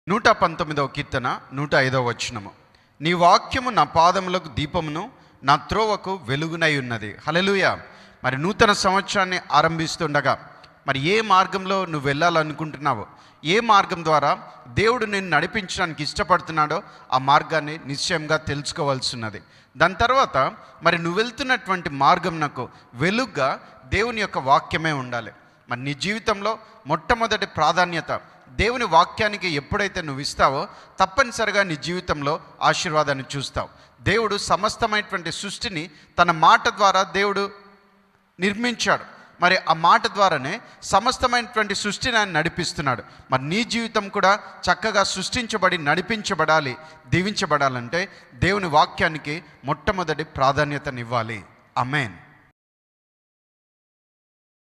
119వ కీర్తన 105వ వచనము. నీ వాక్యము నా పాదములకు దీపమును నా త్రోవకు వెలుగునై ఉన్నది. హల్లెలూయా. మరి నూతన సంవత్సరాన్ని ఆరంభిస్తుండగా మరి ఏ మార్గంలో నువ్వు వెళ్ళాలనుకుంటున్నావో, ఏ మార్గం ద్వారా దేవుడు నిన్ను నడిపించడానికి ఇష్టపడుతున్నాడో ఆ మార్గాన్ని నిశ్చయంగా తెలుసుకోవాల్సి ఉన్నది. దాని తర్వాత మరి నువ్వు వెళ్తున్నటువంటి మార్గం నాకు వెలుగ్గా దేవుని యొక్క వాక్యమే ఉండాలి. మరి నీ జీవితంలో మొట్టమొదటి ప్రాధాన్యత దేవుని వాక్యానికి ఎప్పుడైతే నువ్వు ఇస్తావో తప్పనిసరిగా నీ జీవితంలో ఆశీర్వాదాన్ని చూస్తావు. దేవుడు సమస్తమైనటువంటి సృష్టిని తన మాట ద్వారా దేవుడు నిర్మించాడు. మరి ఆ మాట ద్వారానే సమస్తమైనటువంటి సృష్టిని ఆయన నడిపిస్తున్నాడు. మరి నీ జీవితం కూడా చక్కగా సృష్టించబడి నడిపించబడాలి, దీవించబడాలంటే దేవుని వాక్యానికి మొట్టమొదటి ప్రాధాన్యతనివ్వాలి. ఆమేన్.